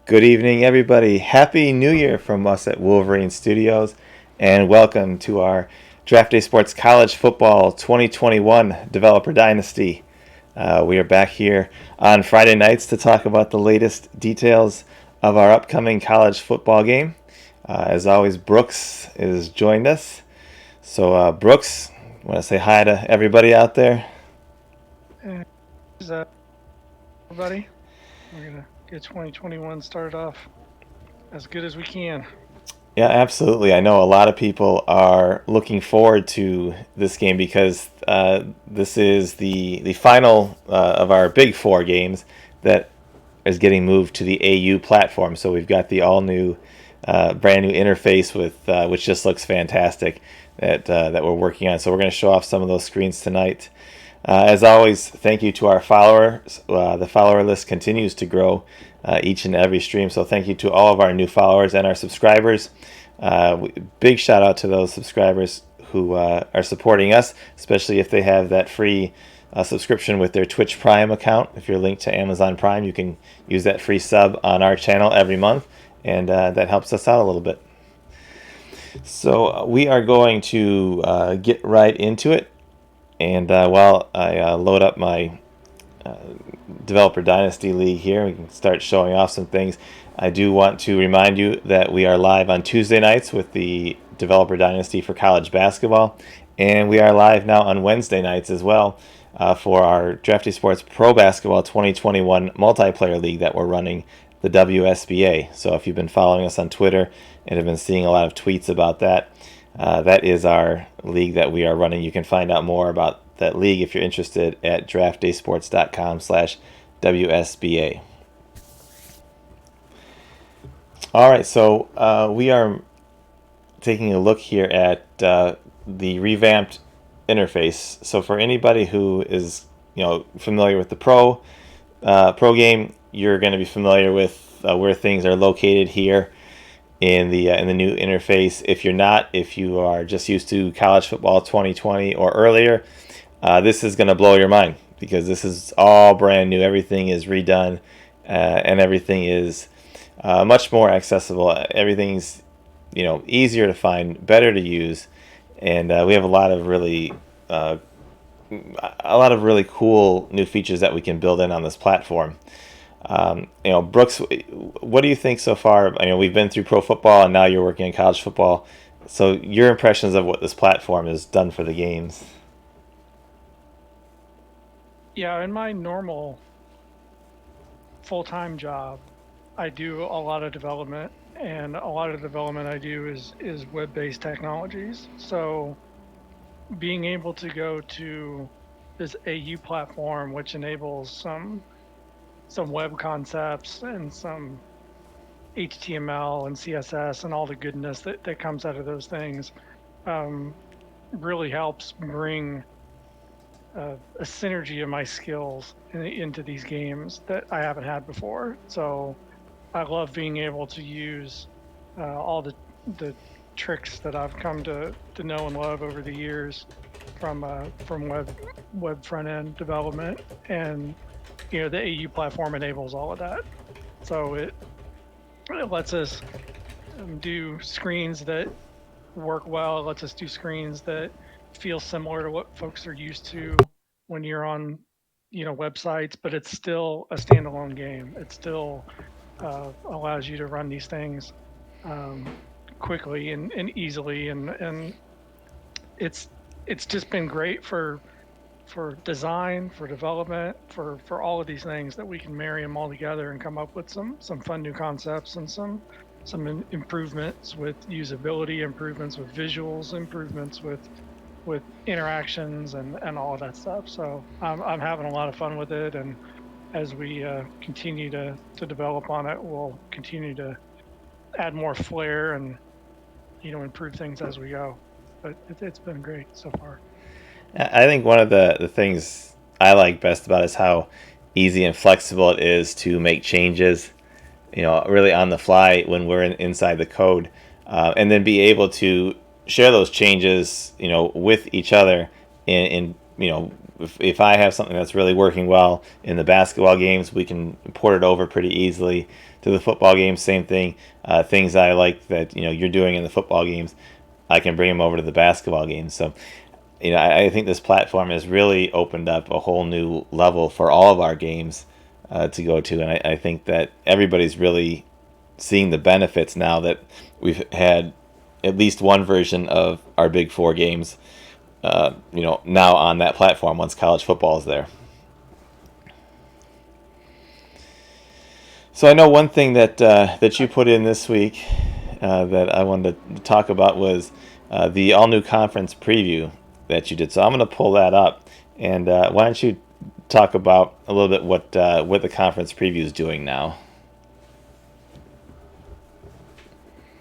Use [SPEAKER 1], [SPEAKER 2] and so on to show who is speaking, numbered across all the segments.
[SPEAKER 1] Good evening, everybody. Happy New Year from us at Wolverine Studios, and welcome to our Draft Day Sports College Football 2021 Developer Dynasty. We are back here on Friday nights to talk about the latest details of our upcoming college football game. As always, Brooks has joined us. So, Brooks, want to say hi to everybody out there?
[SPEAKER 2] Hey, everybody. We're going to get 2021 started off as good as we can.
[SPEAKER 1] Yeah, absolutely. I know a lot of people are looking forward to this game because this is the final of our big four games that is getting moved to the AU platform. So we've got the all new, brand new interface with which just looks fantastic that we're working on. So we're going to show off some of those screens tonight. As always, thank you to our followers. The follower list continues to grow each and every stream. So thank you to all of our new followers and our subscribers. Big shout out to those subscribers who are supporting us, especially if they have that free subscription with their Twitch Prime account. If you're linked to Amazon Prime, you can use that free sub on our channel every month, and that helps us out a little bit. So we are going to get right into it. And while I load up my Developer Dynasty League here, we can start showing off some things. I do want to remind you that we are live on Tuesday nights with the Developer Dynasty for college basketball, and we are live now on Wednesday nights as well for our Drafty Sports Pro Basketball 2021 multiplayer league that we're running, the WSBA. So if you've been following us on Twitter and have been seeing a lot of tweets about that, that is our league that we are running. You can find out more about that league if you're interested at draftdaysports.com/WSBA. All right, so we are taking a look here at the revamped interface. So for anybody who is familiar with the pro game, you're going to be familiar with where things are located here in the new interface. If you're not, if you are just used to college football 2020 or earlier, this is going to blow your mind because this is all brand new. Everything is redone, and everything is much more accessible. Everything's easier to find, better to use, and we have a lot of really cool new features that we can build in on this platform. Brooks, what do you think so far? We've been through pro football and now you're working in college football. So your impressions of what this platform has done for the games?
[SPEAKER 2] Yeah, in my normal full-time job, I do a lot of development, and a lot of the development I do is web-based technologies. So being able to go to this AU platform, which enables some web concepts and some HTML and CSS and all the goodness that comes out of those things, really helps bring a synergy of my skills into these games that I haven't had before. So I love being able to use all the tricks that I've come to know and love over the years from web front end development, and the AU platform enables all of that. So it lets us do screens that work well. It lets us do screens that feel similar to what folks are used to when you're on websites, but it's still a standalone game. It still allows you to run these things quickly and easily, and it's just been great for design, for development, for all of these things, that we can marry them all together and come up with some fun new concepts and some improvements with usability, improvements with visuals, improvements with interactions and all of that stuff. So I'm having a lot of fun with it, and as we continue to develop on it, we'll continue to add more flair and improve things as we go. But it's been great so far.
[SPEAKER 1] I think one of the things I like best about it is how easy and flexible it is to make changes, really on the fly when we're inside the code, and then be able to share those changes, with each other in if I have something that's really working well in the basketball games, we can port it over pretty easily to the football games. Same thing. Things I like that you're doing in the football games, I can bring them over to the basketball games. So I think this platform has really opened up a whole new level for all of our games to go to, and I think that everybody's really seeing the benefits now that we've had at least one version of our Big Four games, now on that platform once college football is there. So I know one thing that you put in this week that I wanted to talk about was the all new conference preview that you did. So I'm going to pull that up, and why don't you talk about a little bit what the conference preview is doing now?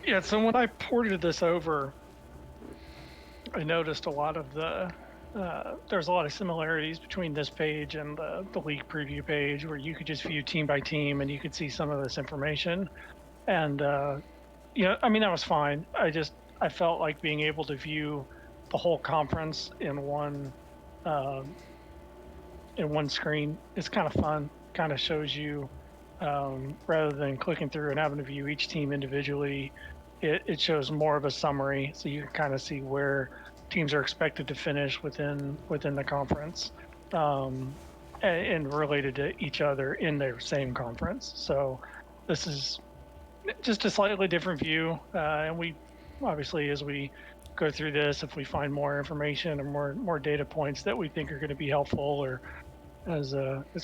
[SPEAKER 2] Yeah, so when I ported this over, I noticed a lot of there's a lot of similarities between this page and the league preview page, where you could just view team by team and you could see some of this information. And I mean, that was fine. I felt like being able to view the whole conference uh, in one screen is kind of fun. Kind of shows you, rather than clicking through and having to view each team individually, it shows more of a summary, so you can kind of see where teams are expected to finish within the conference, and related to each other in their same conference. So this is just a slightly different view, and we obviously, as we go through this, if we find more information or more data points that we think are going to be helpful, or as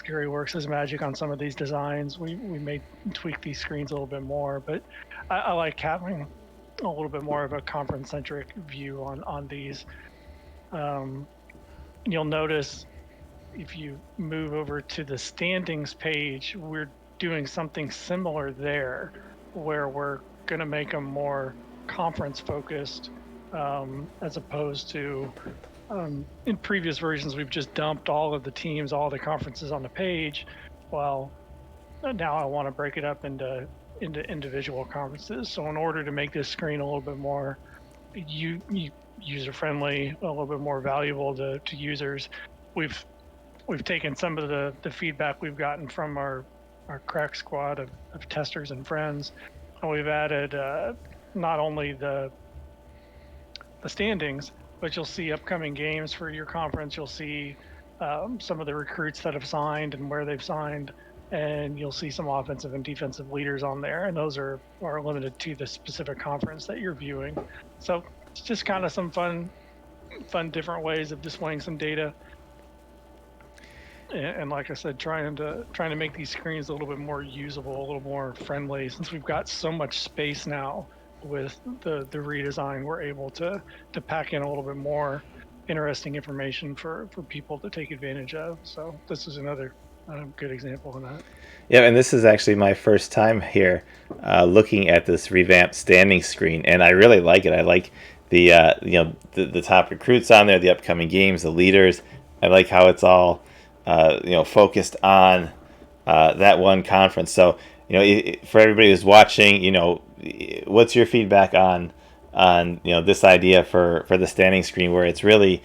[SPEAKER 2] Gary works his magic on some of these designs, we may tweak these screens a little bit more. But I like having a little bit more of a conference centric view on these. You'll notice if you move over to the standings page, we're doing something similar there, where we're going to make them more conference focused, as opposed to, in previous versions, we've just dumped all of the teams, all the conferences on the page. Well, now I want to break it up into individual conferences. So in order to make this screen a little bit more user friendly, a little bit more valuable to users, we've taken some of the feedback we've gotten from our crack squad of testers and friends, and we've added not only the standings, but you'll see upcoming games for your conference. You'll see some of the recruits that have signed and where they've signed, and you'll see some offensive and defensive leaders on there, and those are limited to the specific conference that you're viewing. So it's just kind of some fun different ways of displaying some data. And like I said, trying to make these screens a little bit more usable, a little more friendly, since we've got so much space now with the redesign. We're able to pack in a little bit more interesting information for people to take advantage of. So this is another good example of that.
[SPEAKER 1] Yeah, and this is actually my first time here looking at this revamped standing screen, and I really like it. I like the the top recruits on there, the upcoming games, the leaders. I like how it's all focused on that one conference. So for everybody who's watching, what's your feedback on this idea for the standing screen, where it's really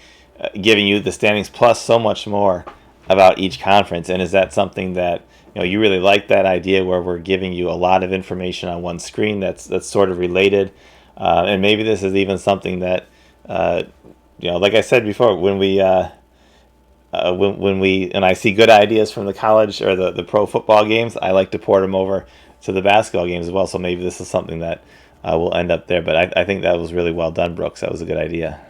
[SPEAKER 1] giving you the standings plus so much more about each conference? And is that something that you really like, that idea where we're giving you a lot of information on one screen that's sort of related? And maybe this is even something that like I said before, when I see good ideas from the college or the pro football games, I like to port them over to the basketball games as well. So maybe this is something that will end up there. But I think that was really well done, Brooks. That was a good idea.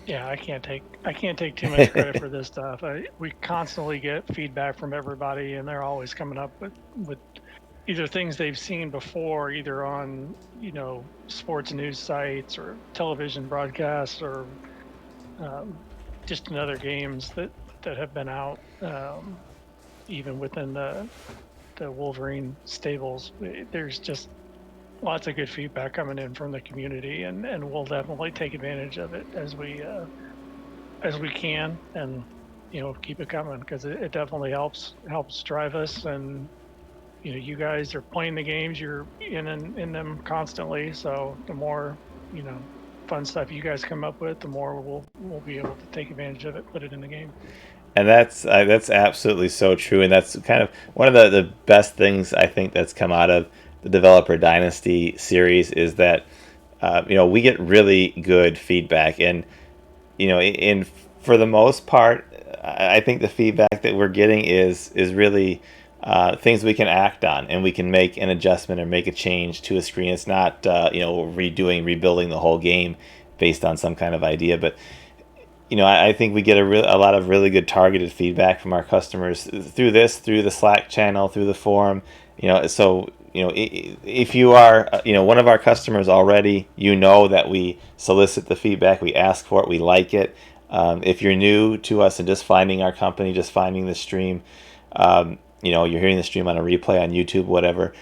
[SPEAKER 2] Yeah, I can't take too much credit for this stuff. We constantly get feedback from everybody, and they're always coming up with either things they've seen before, either on sports news sites or television broadcasts, or just in other games that have been out, even within the Wolverine stables. There's just lots of good feedback coming in from the community, and we'll definitely take advantage of it as we can, and keep it coming, because it definitely helps drive us. And you guys are playing the games, you're in them constantly, so the more fun stuff you guys come up with, the more we'll be able to take advantage of it, put it in the game.
[SPEAKER 1] And that's absolutely so true, and that's kind of one of the best things I think that's come out of the Developer Dynasty series is that we get really good feedback, and in for the most part, I think the feedback that we're getting is really things we can act on, and we can make an adjustment or make a change to a screen. It's not rebuilding the whole game based on some kind of idea, but I think we get a lot of really good targeted feedback from our customers through the Slack channel, through the forum. So if you are one of our customers already, that we solicit the feedback, we ask for it, we like it. If you're new to us and just finding our company, just finding the stream, you're hearing the stream on a replay on YouTube, whatever.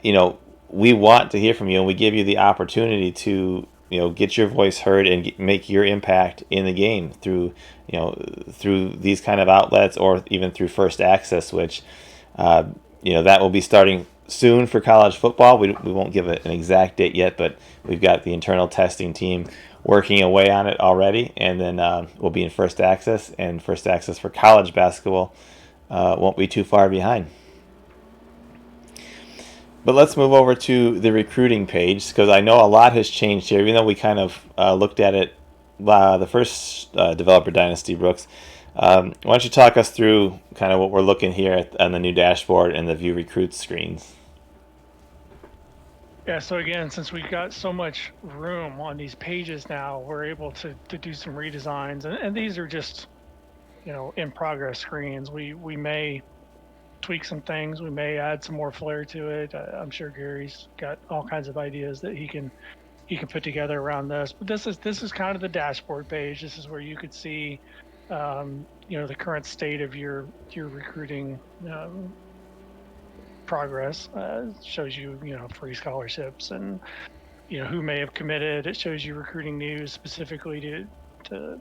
[SPEAKER 1] We want to hear from you, and we give you the opportunity to get your voice heard and make your impact in the game through these kind of outlets, or even through First Access, which that will be starting soon for college football. We won't give an exact date yet, but we've got the internal testing team working away on it already, and then we'll be in First Access, and First Access for college basketball won't be too far behind. But let's move over to the recruiting page, because I know a lot has changed here, even though we kind of looked at it the first Developer Dynasty, Brooks. Why don't you talk us through kind of what we're looking here on the new dashboard and the View Recruits screens?
[SPEAKER 2] Yeah, so again, since we've got so much room on these pages now, we're able to do some redesigns. And these are just, in progress screens. We may tweak some things. We may add some more flair to it. I'm sure Gary's got all kinds of ideas that he can put together around this. But this is kind of the dashboard page. This is where you could see, the current state of your recruiting progress. Shows you, free scholarships and who may have committed. It shows you recruiting news specifically to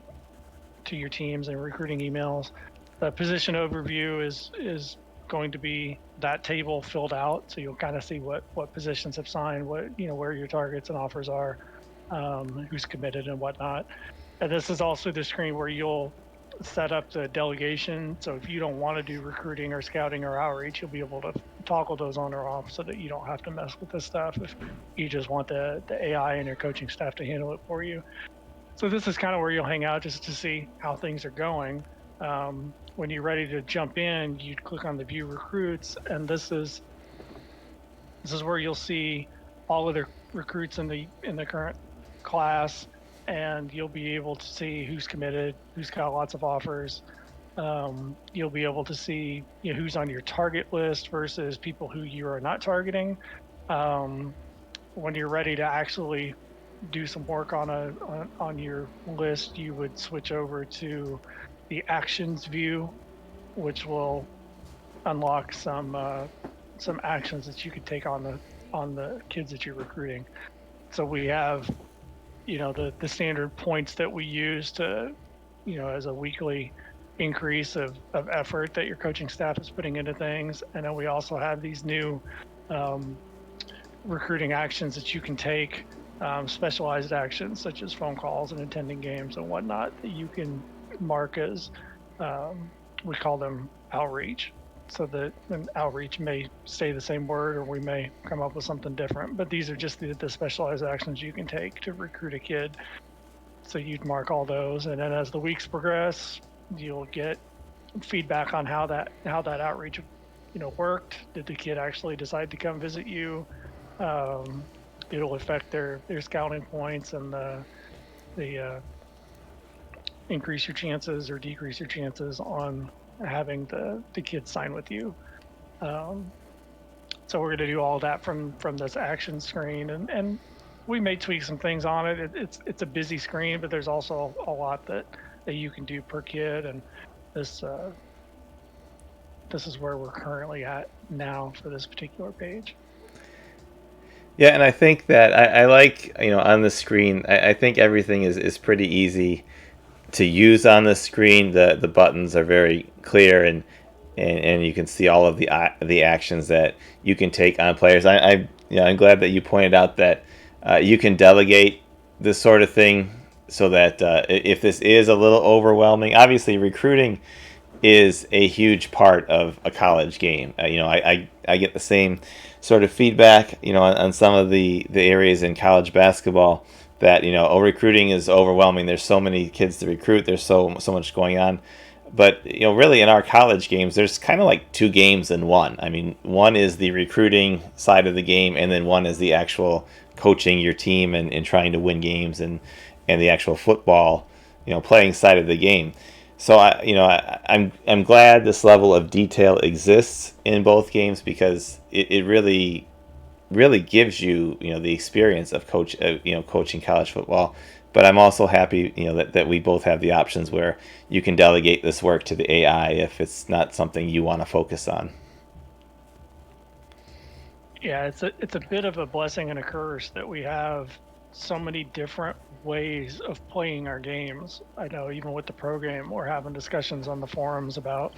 [SPEAKER 2] your teams and recruiting emails. The position overview is going to be that table filled out, so you'll kind of see what positions have signed, where your targets and offers are, who's committed and whatnot. And this is also the screen where you'll set up the delegation. So if you don't want to do recruiting or scouting or outreach, you'll be able to toggle those on or off so that you don't have to mess with this stuff if you just want the AI and your coaching staff to handle it for you. So this is kind of where you'll hang out just to see how things are going. When you're ready to jump in, you'd click on the View Recruits, and this is where you'll see all of the recruits in the current class, and you'll be able to see who's committed, who's got lots of offers. You'll be able to see who's on your target list versus people who you are not targeting. When you're ready to actually do some work on your list, you would switch over to the actions view, which will unlock some actions that you could take on the kids that you're recruiting. So we have the standard points that we use to as a weekly increase of effort that your coaching staff is putting into things. And then we also have these new recruiting actions that you can take, specialized actions such as phone calls and attending games and whatnot, that you can mark as, we call them outreach. So that outreach may stay the same word, or we may come up with something different. But these are just the specialized actions you can take to recruit a kid. So you'd mark all those, and then as the weeks progress, you'll get feedback on how that outreach worked. Did the kid actually decide to come visit you? It'll affect their scouting points and the increase your chances or decrease your chances on having the kids sign with you. So we're going to do all that from this action screen, and we may tweak some things on it. It's a busy screen, but there's also a lot that you can do per kid, and this is where we're currently at now for this particular page.
[SPEAKER 1] Yeah, and I think that I like, on the screen, I think everything is pretty easy to use on the screen. The buttons are very clear, and you can see all of the actions that you can take on players. I'm glad that you pointed out that you can delegate this sort of thing so that if this is a little overwhelming, obviously recruiting is a huge part of a college game. I get the same sort of feedback, on some of the areas in college basketball that, recruiting is overwhelming. There's so many kids to recruit. There's so much going on. But, really in our college games, there's kind of like two games in one. I mean, one is the recruiting side of the game, and then one is the actual coaching your team and trying to win games and the actual football, playing side of the game. So I'm glad this level of detail exists in both games because it really gives you the experience of coaching college football. But I'm also happy that we both have the options where you can delegate this work to the AI if it's not something you want to focus on.
[SPEAKER 2] Yeah, it's a bit of a blessing and a curse that we have so many different ways of playing our games. I know even with the program, we're having discussions on the forums about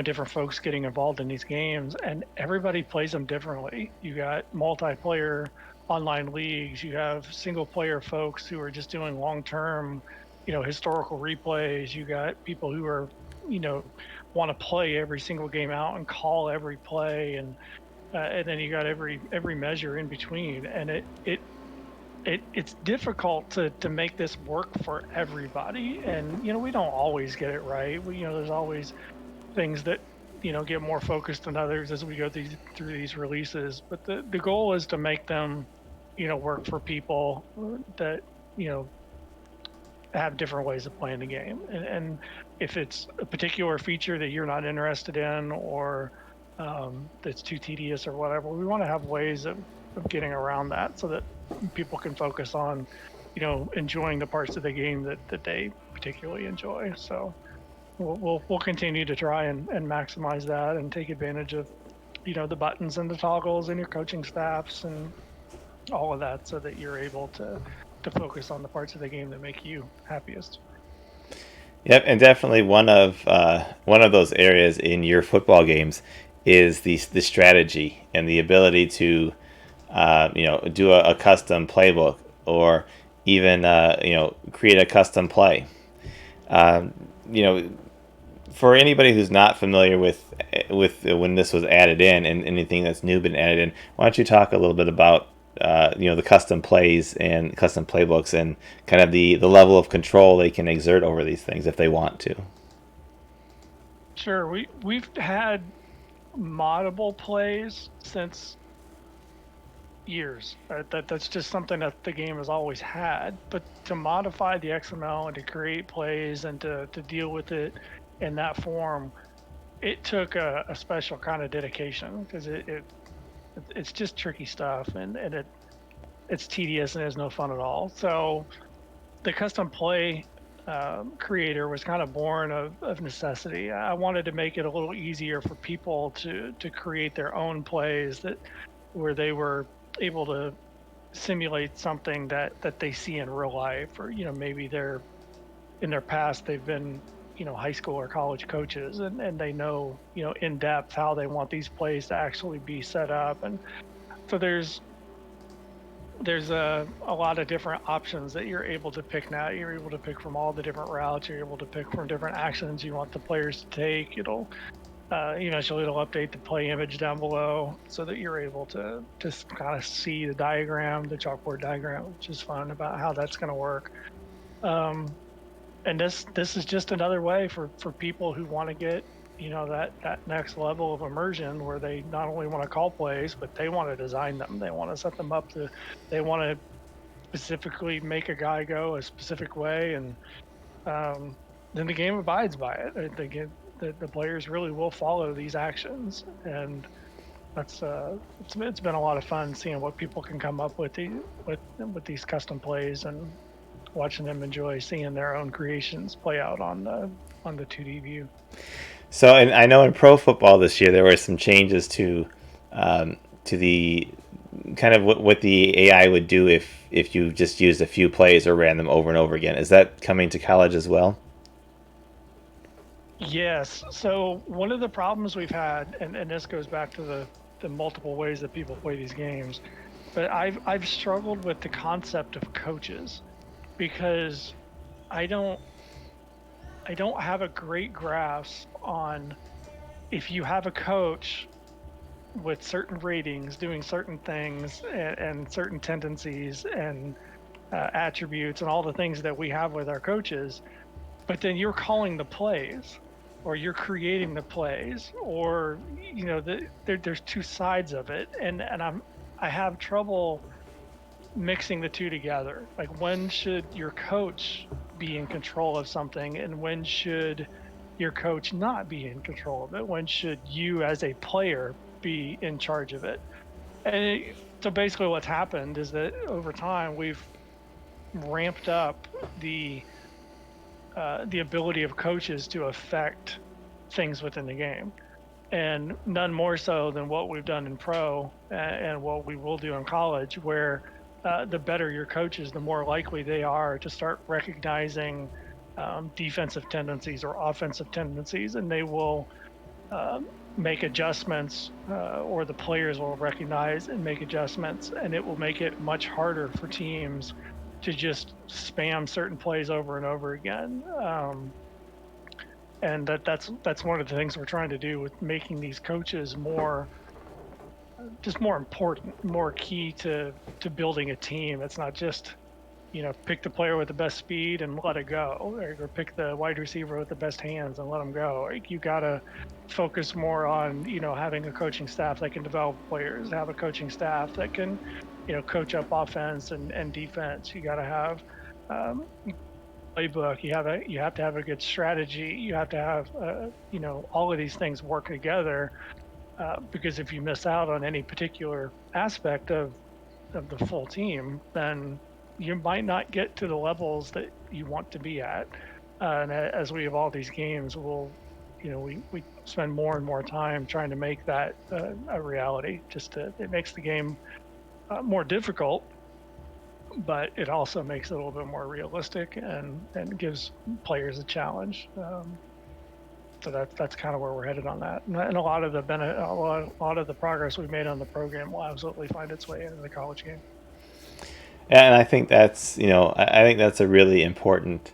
[SPEAKER 2] different folks getting involved in these games, and everybody plays them differently. You got multiplayer online leagues, you have single player folks who are just doing long term, historical replays. You got people who are, you know, want to play every single game out and call every play, and then you got every measure in between, and it's difficult to make this work for everybody. And we don't always get it right. There's always things that get more focused than others as we go through these releases, but the goal is to make them work for people that you know have different ways of playing the game. And if it's a particular feature that you're not interested in, or that's too tedious or whatever, we want to have ways of getting around that so that people can focus on enjoying the parts of the game that they particularly enjoy. So we'll continue to try and maximize that and take advantage of the buttons and the toggles and your coaching staffs and all of that, so that you're able to focus on the parts of the game that make you happiest.
[SPEAKER 1] Yep, and definitely one of those areas in your football games is the strategy and the ability to do a custom playbook, or even create a custom play. Um, you know, for anybody who's not familiar with when this was added in and anything that's new been added in, why don't you talk a little bit about the custom plays and custom playbooks and kind of the level of control they can exert over these things if they want to.
[SPEAKER 2] Sure, we've had moddable plays since years. That's just something that the game has always had. But to modify the XML and to create plays and to deal with it in that form, it took a special kind of dedication, because it's just tricky stuff, and it's tedious and it's no fun at all. So the custom play creator was kind of born of necessity. I wanted to make it a little easier for people to create their own plays that where they were able to simulate something that they see in real life, or maybe they're in their past they've been high school or college coaches, and they know in depth how they want these plays to actually be set up. And so there's a lot of different options that you're able to pick now. You're able to pick from all the different routes. You're able to pick from different actions you want the players to take. It'll eventually it'll update the play image down below so that you're able to just kind of see the diagram, the chalkboard diagram, which is fun about how that's going to work. And this is just another way for people who want to get that next level of immersion, where they not only want to call plays, but they want to design them. They want to set them up they want to specifically make a guy go a specific way, and then the game abides by it. The players really will follow these actions, and that's it's been a lot of fun seeing what people can come up with with these custom plays, and watching them enjoy seeing their own creations play out on the 2D view.
[SPEAKER 1] So, and I know in pro football this year there were some changes to the kind of what the AI would do if you just used a few plays or ran them over and over again. Is that coming to college as well?
[SPEAKER 2] Yes. So one of the problems we've had, and this goes back to the multiple ways that people play these games, but I've struggled with the concept of coaches because I don't I don't have a great grasp on if you have a coach with certain ratings doing certain things and certain tendencies and attributes and all the things that we have with our coaches, but then you're calling the plays or you're creating the plays or there's two sides of it, and I have trouble mixing the two together. Like, when should your coach be in control of something and when should your coach not be in control of it? When should you as a player be in charge of it? So basically what's happened is that over time we've ramped up the ability of coaches to affect things within the game, and none more so than what we've done in pro and what we will do in college, where the better your coaches, the more likely they are to start recognizing defensive tendencies or offensive tendencies, and they will make adjustments, or the players will recognize and make adjustments, and it will make it much harder for teams to just spam certain plays over and over again. And that's one of the things we're trying to do with making these coaches more important, more key to building a team. It's not just pick the player with the best speed and let it go, or pick the wide receiver with the best hands and let them go. Like, you gotta focus more on having a coaching staff that can develop players, have a coaching staff that can coach up offense and defense. You gotta have um, playbook. You have to have a good strategy. You have to have all of these things work together, because if you miss out on any particular aspect of the full team, then you might not get to the levels that you want to be at. And as we evolve these games, we spend more and more time trying to make that a reality. It makes the game more difficult, but it also makes it a little bit more realistic and gives players a challenge. So that's kind of where we're headed on that. And a lot of the progress we've made on the program will absolutely find its way into the college game.
[SPEAKER 1] And I think that's I think that's a really important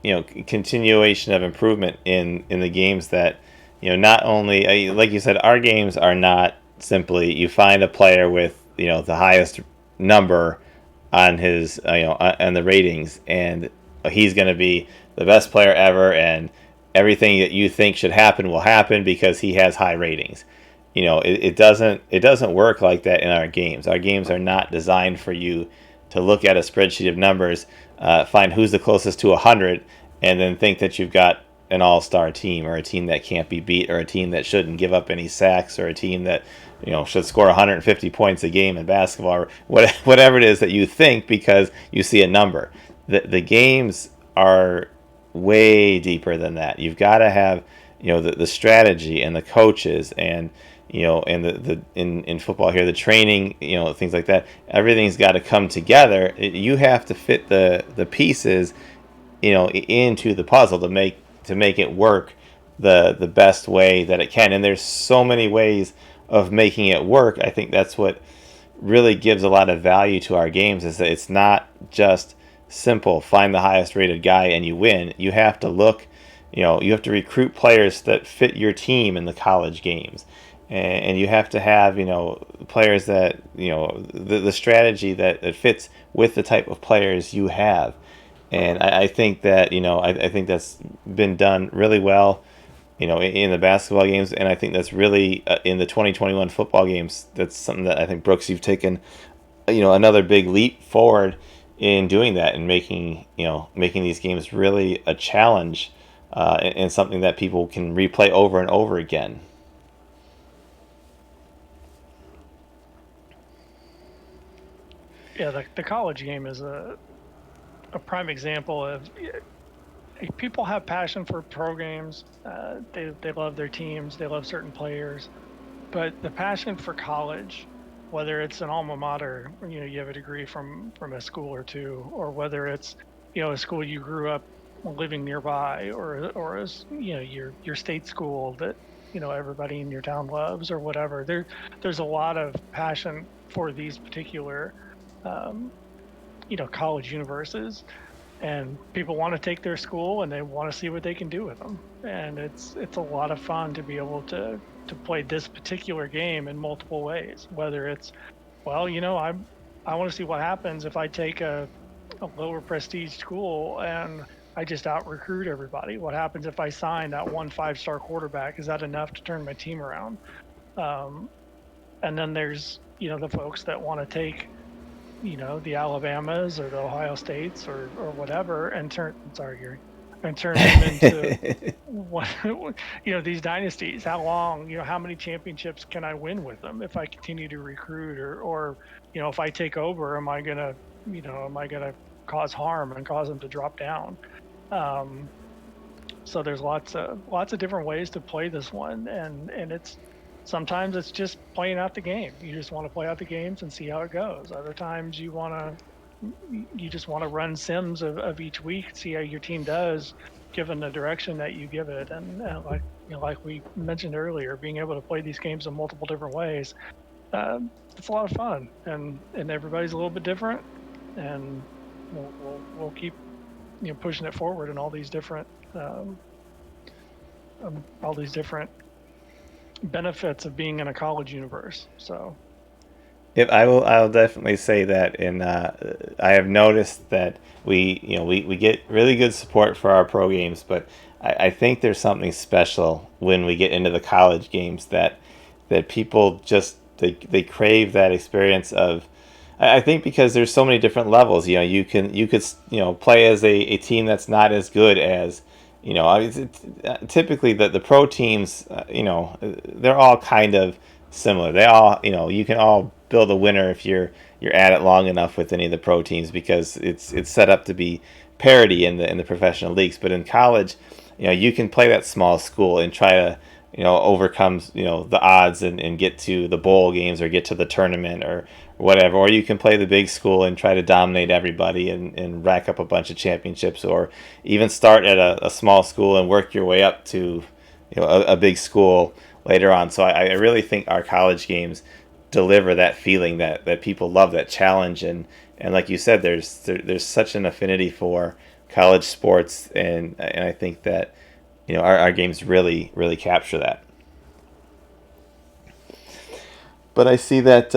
[SPEAKER 1] continuation of improvement in the games, that not only, like you said, our games are not simply you find a player with the highest number on his on the ratings, and he's going to be the best player ever, and everything that you think should happen will happen because he has high ratings. It doesn't work like that in our games. Our games are not designed for you to look at a spreadsheet of numbers, find who's the closest to 100, and then think that you've got an all-star team, or a team that can't be beat, or a team that shouldn't give up any sacks, or a team that should score 150 points a game in basketball, or whatever it is that you think because you see a number. The games are way deeper than that. You've got to have the strategy and the coaches, and and in football here, the training, things like that. Everything's got to come together. You have to fit the pieces into the puzzle to make it work the best way that it can. And there's so many ways of making it work. I think that's what really gives a lot of value to our games, is that it's not just simple find the highest rated guy and you win. You have to look, you have to recruit players that fit your team in the college games, and you have to have players that the strategy that fits with the type of players you have. And I think that I think that's been done really well in the basketball games, and I think that's really in the 2021 football games. That's something that I think, Brooks, you've taken another big leap forward in doing that, and making these games really a challenge, and something that people can replay over and over again.
[SPEAKER 2] Yeah, the college game is a prime example of people have passion for pro games. They love their teams. They love certain players. But the passion for college, whether it's an alma mater, you have a degree from a school or two, or whether it's a school you grew up living nearby, or as your state school that everybody in your town loves or whatever. There's a lot of passion for these particular college universes, and people want to take their school and they want to see what they can do with them, and it's a lot of fun to be able to play this particular game in multiple ways, whether it's, well, I want to see what happens if I take a lower prestige school and I just out recruit everybody. What happens if I sign that one 5-star quarterback? Is that enough to turn my team around? And then there's the folks that want to take the Alabamas or the Ohio States or whatever and turn them into what these dynasties. How long, how many championships can I win with them if I continue to recruit, or if I take over, am I gonna cause harm and cause them to drop down? So there's lots of different ways to play this one, and it's sometimes it's just playing out the game. You just want to play out the games and see how it goes. Other times you just want to run sims of each week, see how your team does, given the direction that you give it. And like we mentioned earlier, being able to play these games in multiple different ways, it's a lot of fun. And everybody's a little bit different, and we'll keep pushing it forward in all these different benefits of being in a college universe. So
[SPEAKER 1] Yep, I'll definitely say that, and I have noticed that we get really good support for our pro games, but I think there's something special when we get into the college games that people just they crave that experience of. I think because there's so many different levels. You could play as a team that's not as good as. Typically the pro teams, they're all kind of similar. They all, you can all build a winner if you're at it long enough with any of the pro teams, because it's set up to be parity in the professional leagues. But in college, you can play that small school and try to overcome the odds and get to the bowl games or get to the tournament or whatever. Or you can play the big school and try to dominate everybody and rack up a bunch of championships, or even start at a small school and work your way up to a big school later on. So I really think our college games deliver that feeling that people love, that challenge, and like you said, there's such an affinity for college sports, and I think that our games really capture that. But I see that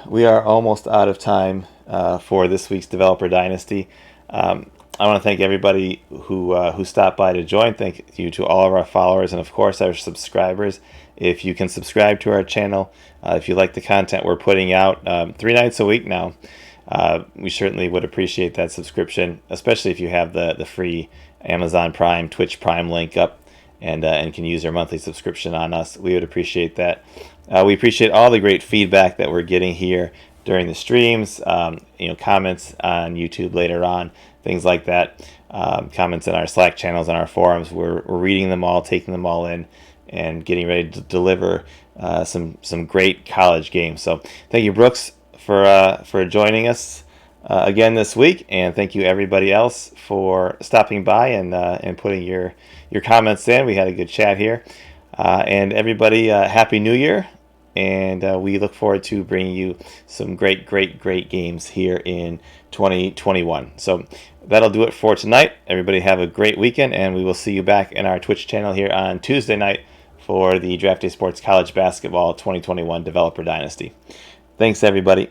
[SPEAKER 1] we are almost out of time for this week's Developer Dynasty. I want to thank everybody who stopped by to join. Thank you to all of our followers and, of course, our subscribers. If you can subscribe to our channel, if you like the content we're putting out 3 nights a week now, we certainly would appreciate that subscription, especially if you have the free Amazon Prime, Twitch Prime link up and can use your monthly subscription on us. We would appreciate that. We appreciate all the great feedback that we're getting here during the streams, comments on YouTube later on, things like that, comments in our Slack channels and our forums. We're reading them all, taking them all in, and getting ready to deliver some great college games. So thank you, Brooks, for joining us again this week, and thank you everybody else for stopping by and putting your comments in. We had a good chat here, and everybody, Happy New Year, and we look forward to bringing you some great games here in 2021. So that'll do it for tonight. Everybody have a great weekend, and we will see you back in our Twitch channel here on Tuesday night for the Draft Day Sports College Basketball 2021 Developer Dynasty. Thanks, everybody.